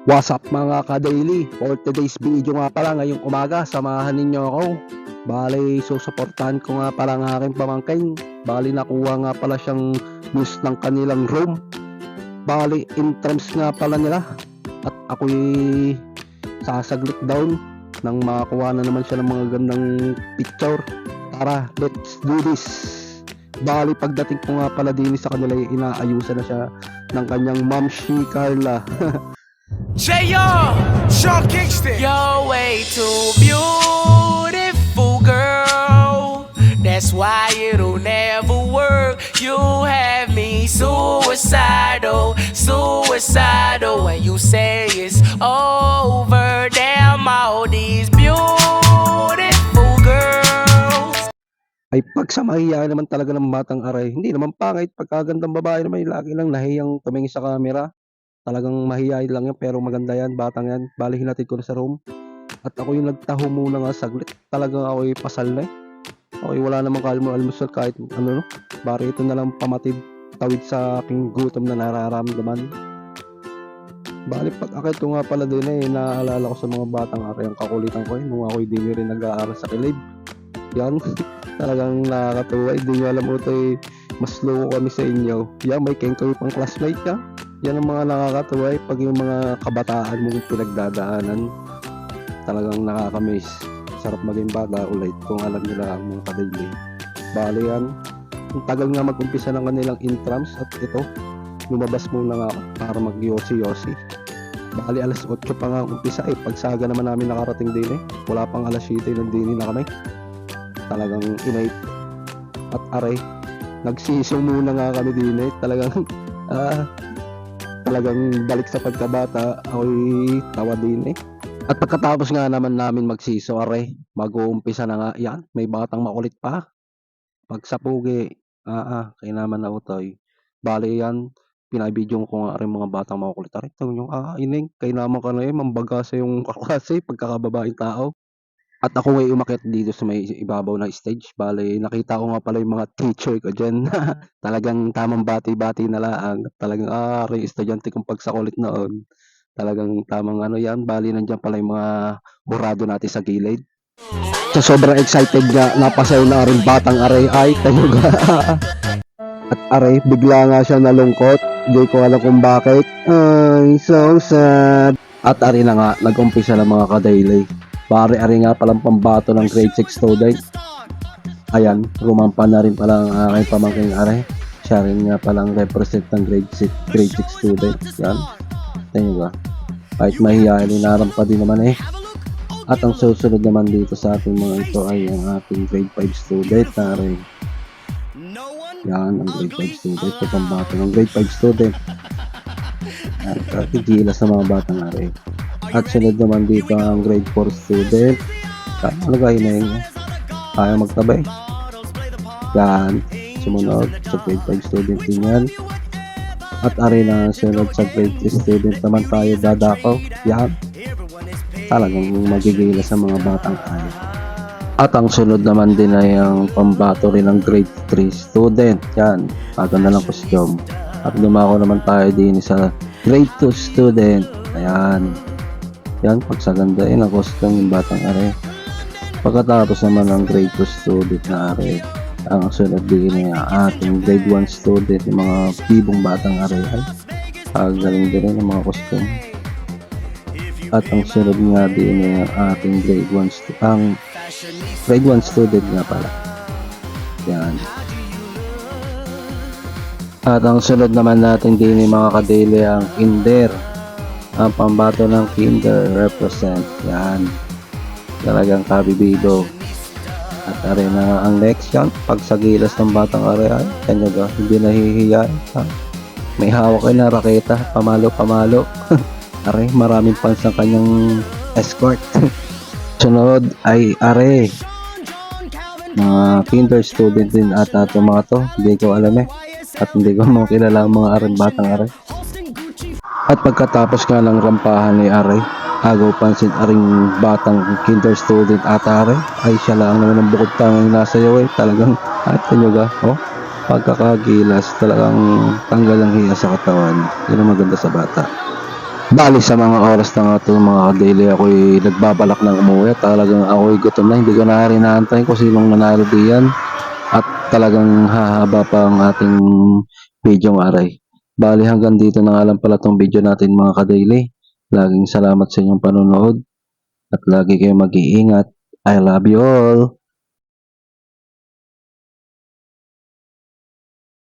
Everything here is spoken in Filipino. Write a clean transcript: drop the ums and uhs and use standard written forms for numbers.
What's up mga ka-daily? For today's video nga pala ngayong umaga, samahan ninyo ako. Bali, susuportahan ko nga pala ang aking pamangkin. Bali, nakuha nga pala siyang news ng kanilang room. Bali, entrance nga pala nila. At ako'y sasaglit down nang makakuha na naman siya ng mga gandang picture. Tara, let's do this! Bali, pagdating ko nga pala din sa kanila, inaayusan na siya ng kanyang mom, si Carla. J.R. Sean Kingston. You're way too beautiful, girl. That's why it'll never work. You have me suicidal, suicidal. When you say it's over, damn all these beautiful girls. Ay pagsamahiya naman talaga ng batang aray. Hindi naman pangit, pagkagandang babae naman, lagi lang nahiyang tumingin sa camera. Talagang mahiyain lang yan, pero maganda yan, batang yan. Bali, hinatid ko na sa room. At ako yung nagtaho muna nga saglit. Talagang ako yung pasal na eh. Ako yung wala namang kalmo-almusal kahit ano no. Bari ito na lang pamatid, tawid sa aking gutom na nararamdaman. Bali, pag akit ko nga pala din eh, naaalala ko sa mga batang aray ang kakulitan ko eh. Nung ako'y di rin nag-aaral sa kilib. Yan, talagang nakakatuwa. Hindi nyo alam ito eh, mas loko kami sa inyo. Yan, may kengkoy pang classmate ka. Yan ang mga nakakatuwa eh, pag yung mga kabataan mong pinagdadaanan, talagang nakakamiss. Sarap maging bata ulit kung alam nila ang mga kadayli. Bali yan, ang tagal nga mag-umpisa ng kanilang intrams at ito, lumabas muna nga ako para mag-yosi-yosi. Bali alas 8 pa nga ang umpisa eh, pagsaga naman namin nakarating din eh, wala pang alas 7 nandini na kami. Talagang inait at aray, nagsiso muna nga kami din eh, talagang talagang balik sa pagkabata, ako'y tawa din eh. At pagkatapos nga naman namin magsiso, are, mag-uumpisa na nga, yan, may batang makulit pa. Pag sa pugi, kaya naman na utoy. Bali yan, pinabidyo ko nga rin mga batang makulit. Are, tawag nyo, ining, kaya naman ka na eh, mambaga sa yung kaklase, pagkakababaeng tao. At ako ngay umakyat dito sa may ibabaw na stage. Bale, nakita ko nga pala yung mga teacher ko dyan. Talagang tamang bati-bati na lang. Talagang, rin estudyante kong pagsakulit noon. Talagang tamang ano yan. Bali, nandiyan pala yung mga hurado natin sa gilid. Sa sobrang excited nga, napasaw na rin batang aray. Ay, tayo ga. At aray, bigla nga siya nalungkot. Hindi ko alam kung bakit. Ay, so sad. At aray na nga, nag-umpisa ng mga ka-daily. Pare-ari nga palang pambato ng grade 6 student. Ayan, rumampa na rin pala ang aking pamangking are. Siya rin nga palang represent ng grade 6 student. Yan. Tingnan ba? Kahit mahihayin, inarampa din naman eh. At ang susunod naman dito sa ating mga ito ay ang ating grade 5 student na rin. Yan, ang grade 5 student. Ito pambato ng grade 5 student. Yan, katigilas sa mga batang are. At sunod naman dito ang grade 4 student. Ano ba hinahin? Kaya magtabay. Yan. Sumunod sa grade 5 student din yan. At ari na sunod sa grade 3 student naman tayo dadakaw. Yan. Talagang magigila sa mga batang tayo. At ang sunod naman din ay ang pambato rin ng grade 3 student. Yan. Paganda lang costume. At dumako naman tayo din sa grade 2 student. Ayan. Yan, pagsagandain ang costume yung batang are. Pagkatapos naman ng grade 2 student na are, ang sunod din ang ating grade 1 student, yung mga bibong batang are. Galing din yung mga costume. At ang sunod nga din ang ating grade 1 ang grade 1 student nga pala. Yan. At ang sunod naman natin din yung mga kadili ang kinder. Ang pambato ng kinder represent. Yan. Talagang kabibido. At are na ang next yan. Pag sa gilas ng batang are, kanya ga, hindi nahihiya. May hawak kayo na raketa. Pamalo-pamalo. Are, maraming fans ng kanyang escort. Sunod ay are. Mga kinder student din ata ito mga to. Hindi ko alam eh. At hindi ko makilala ang mga are batang are. At pagkatapos nga ng rampahan ni Aray, agaw pansin aring batang kinder student at Aray, ay siya lang naman ang bukod tangang nasa iyo eh. Talagang, at nyo ga, pagkakagilas, talagang tanggal ang hiya sa katawan. Yun ang maganda sa bata. Bali sa mga oras na nga 'to mga ka-daily ako'y nagbabalak ng umuwi at talagang ako'y gutom na, hindi ko na rin inaantay kung sinong nanalo diyan at talagang hahaba pa ang ating bidyong aray. Bali hanggang dito na nga lang pala 'tong video natin mga ka-daily. Laging salamat sa inyong panonood at lagi kayong mag-iingat. I love you all.